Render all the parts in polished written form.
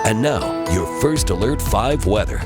And now, your first Alert 5 weather.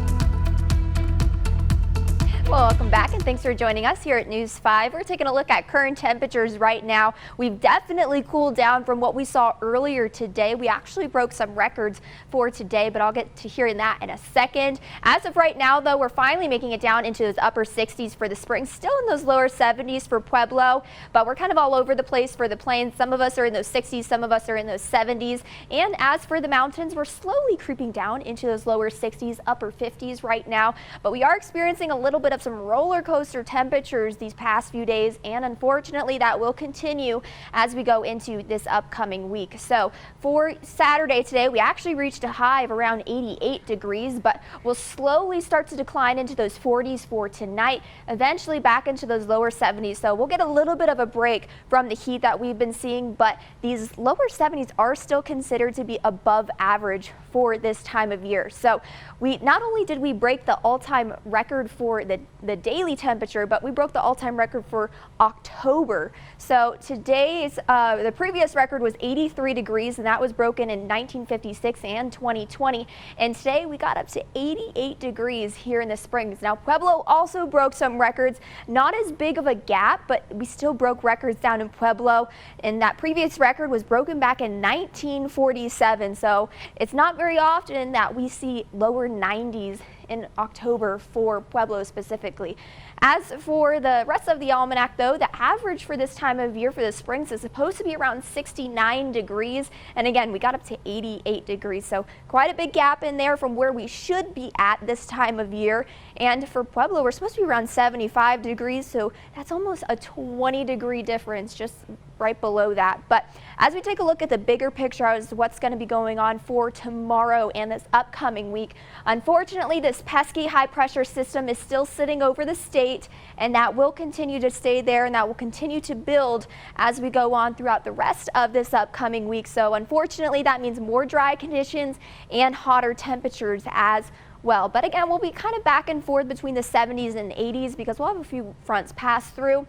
Well, welcome back and thanks for joining us here at News 5. We're taking a look at current temperatures right now. We've definitely cooled down from what we saw earlier today. We actually broke some records for today, but I'll get to hearing that in a second. As of right now, though, we're finally making it down into those upper 60s for the spring, still in those lower 70s for Pueblo, but we're kind of all over the place for the plains. Some of us are in those 60s, some of us are in those 70s. And as for the mountains, we're slowly creeping down into those lower 60s, upper 50s right now, but we are experiencing a little bit of some roller coaster temperatures these past few days, and unfortunately that will continue as we go into this upcoming week. So for Saturday today, we actually reached a high of around 88 degrees, but we'll slowly start to decline into those 40s for tonight, eventually back into those lower 70s. So we'll get a little bit of a break from the heat that we've been seeing, but these lower 70s are still considered to be above average for this time of year. So we not only did we break the all-time record for the daily temperature, but we broke the all-time record for October. So today's the previous record was 83 degrees, and that was broken in 1956 and 2020. And today we got up to 88 degrees here in the Springs. Now Pueblo also broke some records, not as big of a gap, but we still broke records down in Pueblo, and that previous record was broken back in 1947. So it's not very often that we see lower 90s in October for Pueblo specifically. As for the rest of the almanac, though, the average for this time of year for the Springs is supposed to be around 69 degrees. And again, we got up to 88 degrees. So quite a big gap in there from where we should be at this time of year. And for Pueblo, we're supposed to be around 75 degrees. So that's almost a 20-degree difference, just right below that. But as we take a look at the bigger picture as to what's going to be going on for tomorrow and this upcoming week, unfortunately, this pesky high pressure system is still sitting over the state, and that will continue to stay there, and that will continue to build as we go on throughout the rest of this upcoming week. So unfortunately, that means more dry conditions and hotter temperatures as well. But again, we'll be kind of back and forth between the 70s and 80s because we'll have a few fronts pass through.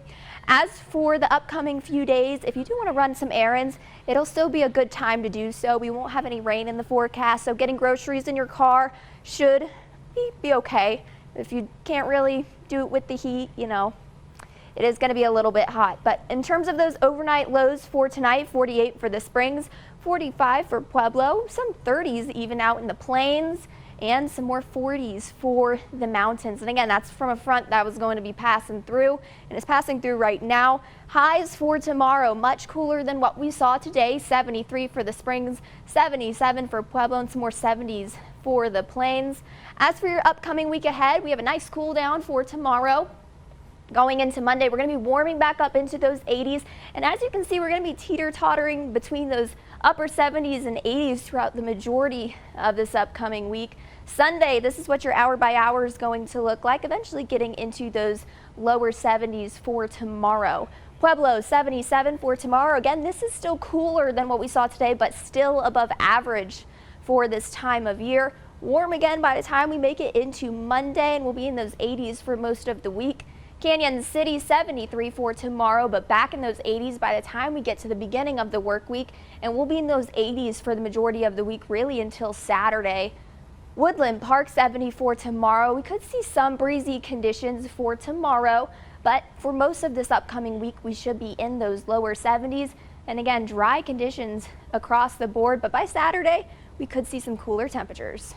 As for the upcoming few days, if you do want to run some errands, it'll still be a good time to do so. We won't have any rain in the forecast, so getting groceries in your car should be okay. If you can't really do it with the heat, you know, it is going to be a little bit hot. But in terms of those overnight lows for tonight, 48 for the Springs, 45 for Pueblo, some 30s even out in the plains, and some more 40s for the mountains. And again, that's from a front that was going to be passing through, and it's passing through right now. Highs for tomorrow, much cooler than what we saw today, 73 for the Springs, 77 for Pueblo, and some more 70s for the plains. As for your upcoming week ahead, we have a nice cool down for tomorrow. Going into Monday, we're going to be warming back up into those 80s. And as you can see, we're going to be teeter-tottering between those upper 70s and 80s throughout the majority of this upcoming week. Sunday, this is what your hour by hour is going to look like, eventually getting into those lower 70s for tomorrow. Pueblo, 77 for tomorrow. Again, this is still cooler than what we saw today, but still above average for this time of year. Warm again by the time we make it into Monday, and we'll be in those 80s for most of the week. Canyon City, 73 for tomorrow, but back in those 80s by the time we get to the beginning of the work week, and we'll be in those 80s for the majority of the week, really until Saturday. Woodland Park, 70 for tomorrow. We could see some breezy conditions for tomorrow, but for most of this upcoming week, we should be in those lower 70s. And again, dry conditions across the board, but by Saturday, we could see some cooler temperatures.